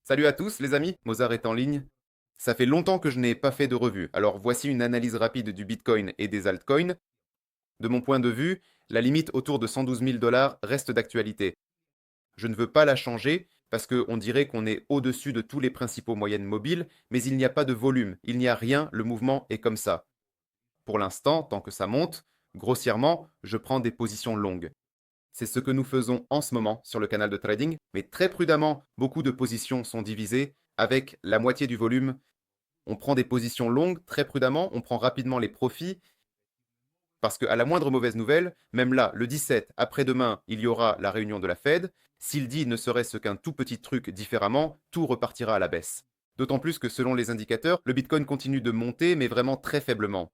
Salut à tous les amis, Mozart est en ligne. Ça fait longtemps que je n'ai pas fait de revue, alors voici une analyse rapide du Bitcoin et des altcoins. De mon point de vue, la limite autour de 112 000 dollars reste d'actualité. Je ne veux pas la changer parce qu'on dirait qu'on est au-dessus de tous les principaux moyennes mobiles, mais il n'y a pas de volume, il n'y a rien, le mouvement est comme ça. Pour l'instant, tant que ça monte, grossièrement, je prends des positions longues. C'est ce que nous faisons en ce moment sur le canal de trading, mais très prudemment, beaucoup de positions sont divisées avec la moitié du volume. On prend des positions longues très prudemment, on prend rapidement les profits, parce qu'à la moindre mauvaise nouvelle, même là, le 17, après-demain, il y aura la réunion de la Fed. S'il dit ne serait-ce qu'un tout petit truc différemment, tout repartira à la baisse. D'autant plus que selon les indicateurs, le Bitcoin continue de monter, mais vraiment très faiblement.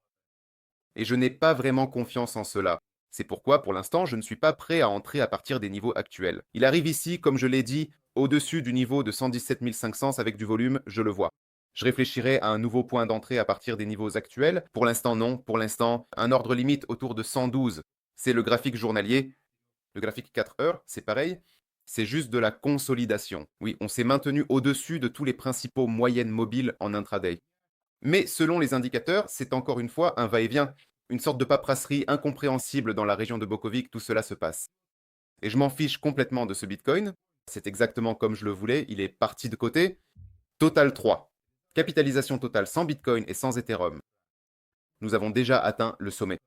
Et je n'ai pas vraiment confiance en cela. C'est pourquoi, pour l'instant, je ne suis pas prêt à entrer à partir des niveaux actuels. Il arrive ici, comme je l'ai dit, au-dessus du niveau de 117 500 avec du volume, je le vois. Je réfléchirai à un nouveau point d'entrée à partir des niveaux actuels. Pour l'instant, non. Pour l'instant, un ordre limite autour de 112. C'est le graphique journalier. Le graphique 4 heures, c'est pareil. C'est juste de la consolidation. Oui, on s'est maintenu au-dessus de tous les principaux moyennes mobiles en intraday. Mais selon les indicateurs, c'est encore une fois un va-et-vient, une sorte de paperasserie incompréhensible dans la région de Bokovic, tout cela se passe. Et je m'en fiche complètement de ce Bitcoin, c'est exactement comme je le voulais, il est parti de côté. Total 3. Capitalisation totale sans Bitcoin et sans Ethereum. Nous avons déjà atteint le sommet.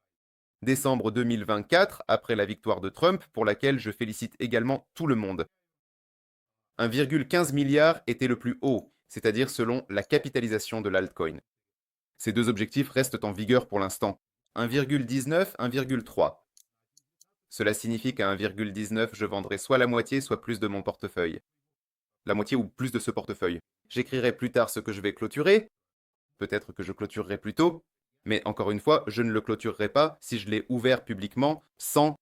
Décembre 2024, après la victoire de Trump, pour laquelle je félicite également tout le monde. 1,15 milliard était le plus haut, c'est-à-dire selon la capitalisation de l'altcoin. Ces deux objectifs restent en vigueur pour l'instant. 1,19, 1,3. Cela signifie qu'à 1,19, je vendrai soit la moitié, soit plus de mon portefeuille. La moitié ou plus de ce portefeuille. J'écrirai plus tard ce que je vais clôturer. Peut-être que je clôturerai plus tôt. Mais encore une fois, je ne le clôturerai pas si je l'ai ouvert publiquement sans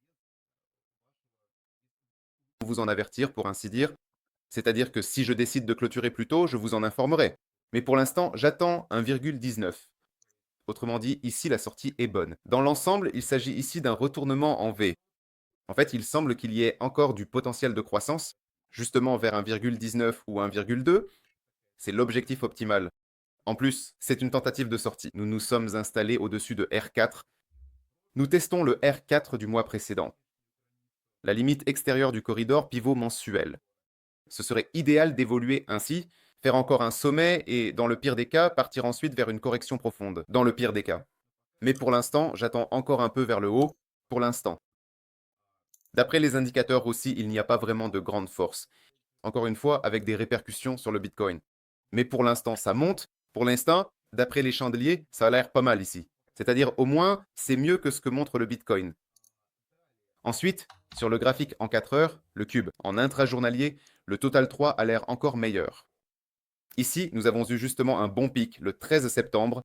vous en avertir, pour ainsi dire. C'est-à-dire que si je décide de clôturer plus tôt, je vous en informerai. Mais pour l'instant, j'attends 1,19. Autrement dit, ici la sortie est bonne. Dans l'ensemble, il s'agit ici d'un retournement en V. En fait, il semble qu'il y ait encore du potentiel de croissance, justement vers 1,19 ou 1,2. C'est l'objectif optimal. En plus, c'est une tentative de sortie. Nous nous sommes installés au-dessus de R4. Nous testons le R4 du mois précédent. La limite extérieure du corridor pivot mensuel. Ce serait idéal d'évoluer ainsi, faire encore un sommet et, dans le pire des cas, partir ensuite vers une correction profonde. Dans le pire des cas. Mais pour l'instant, j'attends encore un peu vers le haut, pour l'instant. D'après les indicateurs aussi, il n'y a pas vraiment de grande force. Encore une fois, avec des répercussions sur le Bitcoin. Mais pour l'instant, ça monte. Pour l'instant, d'après les chandeliers, ça a l'air pas mal ici. C'est-à-dire, au moins, c'est mieux que ce que montre le Bitcoin. Ensuite, sur le graphique en 4 heures, le cube, en intrajournalier, le total 3 a l'air encore meilleur. Ici, nous avons eu justement un bon pic le 13 septembre.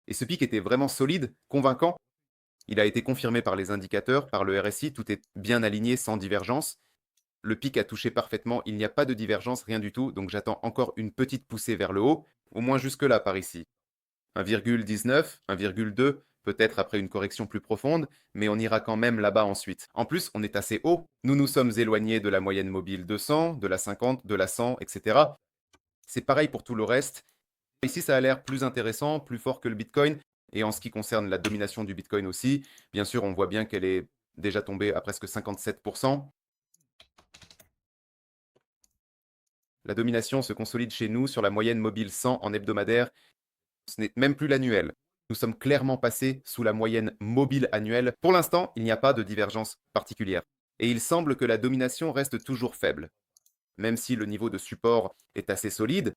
Et ce pic était vraiment solide, convaincant. Il a été confirmé par les indicateurs, par le RSI, tout est bien aligné, sans divergence. Le pic a touché parfaitement, il n'y a pas de divergence, rien du tout, donc j'attends encore une petite poussée vers le haut, au moins jusque-là par ici. 1,19, 1,2, peut-être après une correction plus profonde, mais on ira quand même là-bas ensuite. En plus, on est assez haut, nous nous sommes éloignés de la moyenne mobile 200, de la 50, de la 100, etc. C'est pareil pour tout le reste. Ici, ça a l'air plus intéressant, plus fort que le Bitcoin. Et en ce qui concerne la domination du Bitcoin aussi, bien sûr, on voit bien qu'elle est déjà tombée à presque 57%. La domination se consolide chez nous sur la moyenne mobile 100 en hebdomadaire. Ce n'est même plus l'annuel. Nous sommes clairement passés sous la moyenne mobile annuelle. Pour l'instant, il n'y a pas de divergence particulière. Et il semble que la domination reste toujours faible. Même si le niveau de support est assez solide,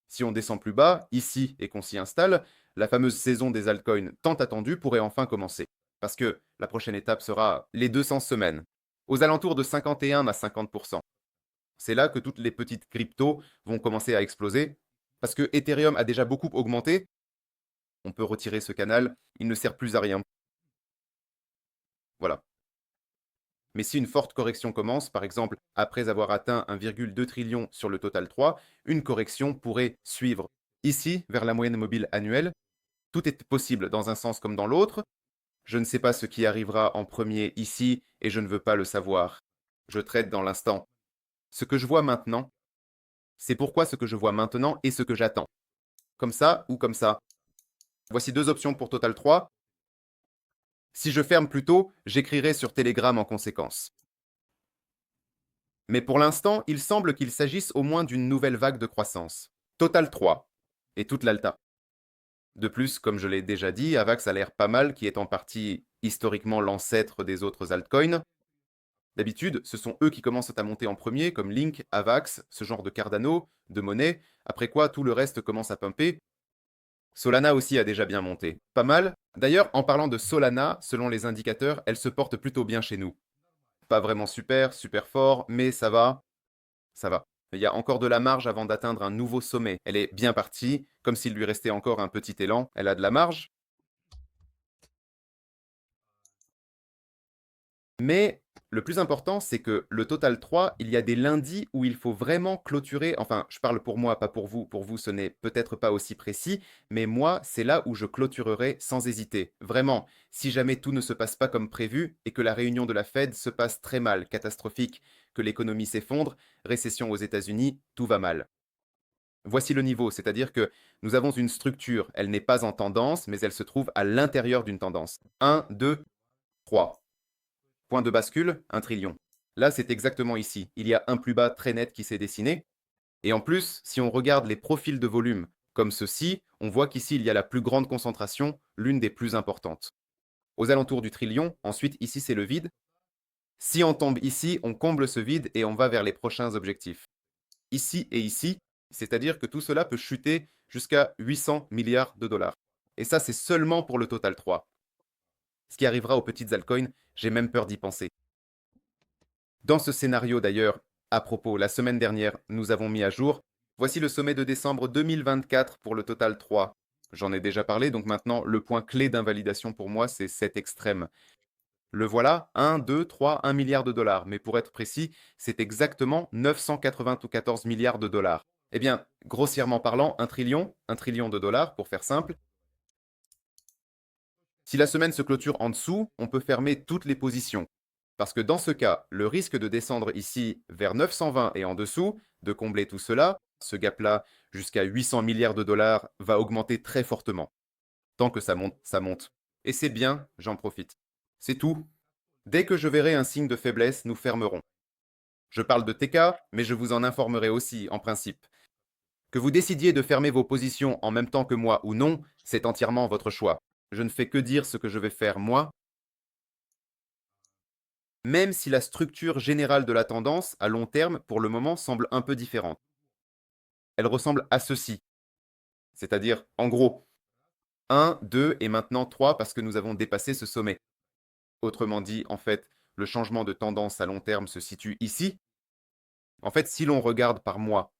si on descend plus bas, ici, et qu'on s'y installe, la fameuse saison des altcoins tant attendue pourrait enfin commencer. Parce que la prochaine étape sera les 200 semaines, aux alentours de 51 à 50%. C'est là que toutes les petites cryptos vont commencer à exploser. Parce que Ethereum a déjà beaucoup augmenté, on peut retirer ce canal, il ne sert plus à rien. Voilà. Mais si une forte correction commence, par exemple après avoir atteint 1,2 trillion sur le total 3, une correction pourrait suivre. Ici, vers la moyenne mobile annuelle, tout est possible dans un sens comme dans l'autre. Je ne sais pas ce qui arrivera en premier ici et je ne veux pas le savoir. Je traite dans l'instant. Ce que je vois maintenant, C'est pourquoi ce que je vois maintenant est ce que j'attends. Comme ça ou comme ça. Voici deux options pour Total 3. Si je ferme plus tôt, j'écrirai sur Telegram en conséquence. Mais pour l'instant, il semble qu'il s'agisse au moins d'une nouvelle vague de croissance. Total 3 et toute l'Alta. De plus, comme je l'ai déjà dit, Avax a l'air pas mal, qui est en partie historiquement l'ancêtre des autres altcoins. D'habitude, ce sont eux qui commencent à monter en premier, comme Link, Avax, ce genre de Cardano, de monnaie, après quoi tout le reste commence à pumper. Solana aussi a déjà bien monté. Pas mal. D'ailleurs, en parlant de Solana, selon les indicateurs, elle se porte plutôt bien chez nous. Pas vraiment super, super fort, mais ça va. Ça va. Il y a encore de la marge avant d'atteindre un nouveau sommet. Elle est bien partie, comme s'il lui restait encore un petit élan. Elle a de la marge. Mais le plus important, c'est que le Total 3, il y a des lundis où il faut vraiment clôturer. Enfin, je parle pour moi, pas pour vous. Pour vous, ce n'est peut-être pas aussi précis. Mais moi, c'est là où je clôturerai sans hésiter. Vraiment, si jamais tout ne se passe pas comme prévu et que la réunion de la Fed se passe très mal, catastrophique, que l'économie s'effondre, récession aux États-Unis, tout va mal. Voici le niveau, c'est-à-dire que nous avons une structure, elle n'est pas en tendance, mais elle se trouve à l'intérieur d'une tendance. 1, 2, 3. Point de bascule, 1 trillion. Là, c'est exactement ici. Il y a un plus bas très net qui s'est dessiné. Et en plus, si on regarde les profils de volume, comme ceci, on voit qu'ici, il y a la plus grande concentration, l'une des plus importantes. Aux alentours du trillion, ensuite, ici, c'est le vide. Si on tombe ici, on comble ce vide et on va vers les prochains objectifs. Ici et ici, c'est-à-dire que tout cela peut chuter jusqu'à 800 milliards de dollars. Et ça, c'est seulement pour le Total 3. Ce qui arrivera aux petites altcoins, j'ai même peur d'y penser. Dans ce scénario d'ailleurs, à propos, la semaine dernière, nous avons mis à jour, voici le sommet de décembre 2024 pour le Total 3. J'en ai déjà parlé, donc maintenant, le point clé d'invalidation pour moi, c'est cet extrême. Le voilà, 1, 2, 3, 1 milliard de dollars. Mais pour être précis, c'est exactement 994 milliards de dollars. Eh bien, grossièrement parlant, 1 trillion de dollars, pour faire simple. Si la semaine se clôture en dessous, on peut fermer toutes les positions. Parce que dans ce cas, le risque de descendre ici vers 920 et en dessous, de combler tout cela, ce gap-là jusqu'à 800 milliards de dollars, va augmenter très fortement. Tant que ça monte, ça monte. Et c'est bien, j'en profite. C'est tout. Dès que je verrai un signe de faiblesse, nous fermerons. Je parle de TK, mais je vous en informerai aussi, en principe. Que vous décidiez de fermer vos positions en même temps que moi ou non, c'est entièrement votre choix. Je ne fais que dire ce que je vais faire moi, même si la structure générale de la tendance, à long terme, pour le moment, semble un peu différente. Elle ressemble à ceci. C'est-à-dire, en gros, 1, 2 et maintenant 3 parce que nous avons dépassé ce sommet. Autrement dit, en fait, le changement de tendance à long terme se situe ici. En fait, si l'on regarde par mois,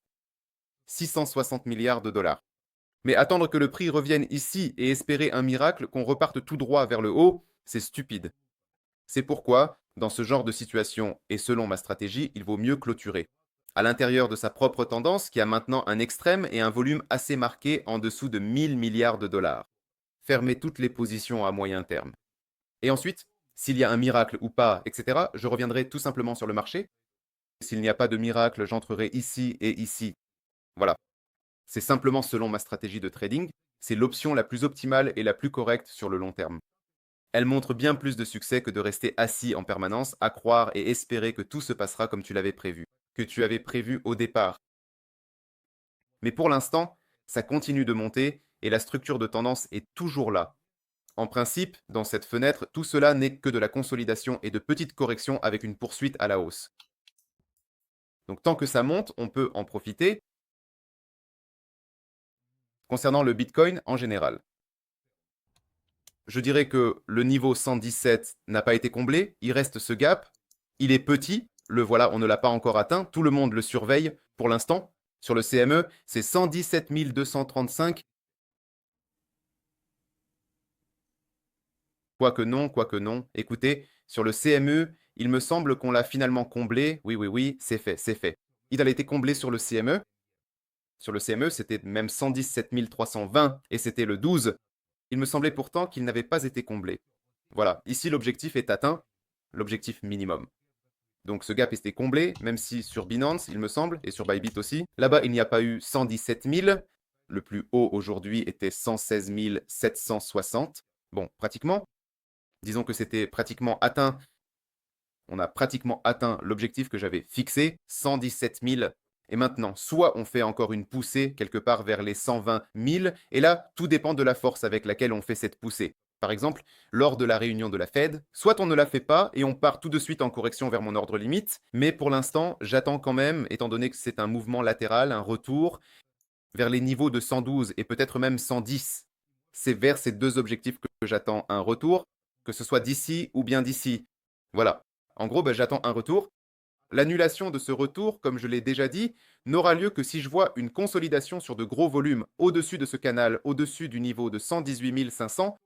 660 milliards de dollars. Mais attendre que le prix revienne ici et espérer un miracle, qu'on reparte tout droit vers le haut, c'est stupide. C'est pourquoi, dans ce genre de situation, et selon ma stratégie, il vaut mieux clôturer. À l'intérieur de sa propre tendance, qui a maintenant un extrême et un volume assez marqué en dessous de 1000 milliards de dollars. Fermer toutes les positions à moyen terme. Et ensuite, s'il y a un miracle ou pas, etc., je reviendrai tout simplement sur le marché. S'il n'y a pas de miracle, j'entrerai ici et ici. Voilà. C'est simplement selon ma stratégie de trading, c'est l'option la plus optimale et la plus correcte sur le long terme. Elle montre bien plus de succès que de rester assis en permanence, à croire et espérer que tout se passera comme tu l'avais prévu, que tu avais prévu au départ. Mais pour l'instant, ça continue de monter et la structure de tendance est toujours là. En principe, dans cette fenêtre, tout cela n'est que de la consolidation et de petites corrections avec une poursuite à la hausse. Donc tant que ça monte, on peut en profiter. Concernant le Bitcoin en général, je dirais que le niveau 117 n'a pas été comblé, il reste ce gap, il est petit, le voilà, on ne l'a pas encore atteint, tout le monde le surveille pour l'instant. Sur le CME, c'est 117 235. Quoique non. Écoutez, sur le CME, il me semble qu'on l'a finalement comblé. Oui, oui, oui, c'est fait, c'est fait. Il a été comblé sur le CME. Sur le CME, c'était même 117 320 et c'était le 12. Il me semblait pourtant qu'il n'avait pas été comblé. Voilà, ici l'objectif est atteint, l'objectif minimum. Donc ce gap était comblé, même si sur Binance, il me semble, et sur Bybit aussi, là-bas, il n'y a pas eu 117 000. Le plus haut aujourd'hui était 116 760. Bon, pratiquement. Disons que c'était pratiquement atteint. On a pratiquement atteint l'objectif que j'avais fixé, 117 000. Et maintenant, soit on fait encore une poussée quelque part vers les 120 000, et là, tout dépend de la force avec laquelle on fait cette poussée. Par exemple, lors de la réunion de la Fed, soit on ne la fait pas et on part tout de suite en correction vers mon ordre limite, mais pour l'instant, j'attends quand même, étant donné que c'est un mouvement latéral, un retour vers les niveaux de 112 et peut-être même 110. C'est vers ces deux objectifs que j'attends un retour, que ce soit d'ici ou bien d'ici. Voilà. En gros, j'attends un retour. L'annulation de ce retour, comme je l'ai déjà dit, n'aura lieu que si je vois une consolidation sur de gros volumes au-dessus de ce canal, au-dessus du niveau de 118 500,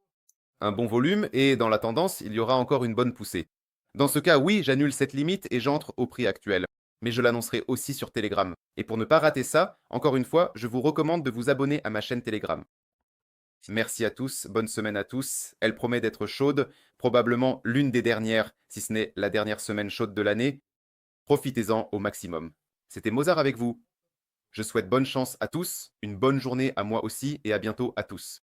un bon volume, et dans la tendance, il y aura encore une bonne poussée. Dans ce cas, oui, j'annule cette limite et j'entre au prix actuel. Mais je l'annoncerai aussi sur Telegram. Et pour ne pas rater ça, encore une fois, je vous recommande de vous abonner à ma chaîne Telegram. Merci à tous, bonne semaine à tous. Elle promet d'être chaude, probablement l'une des dernières, si ce n'est la dernière semaine chaude de l'année. Profitez-en au maximum. C'était Mozart avec vous. Je souhaite bonne chance à tous, une bonne journée à moi aussi et à bientôt à tous.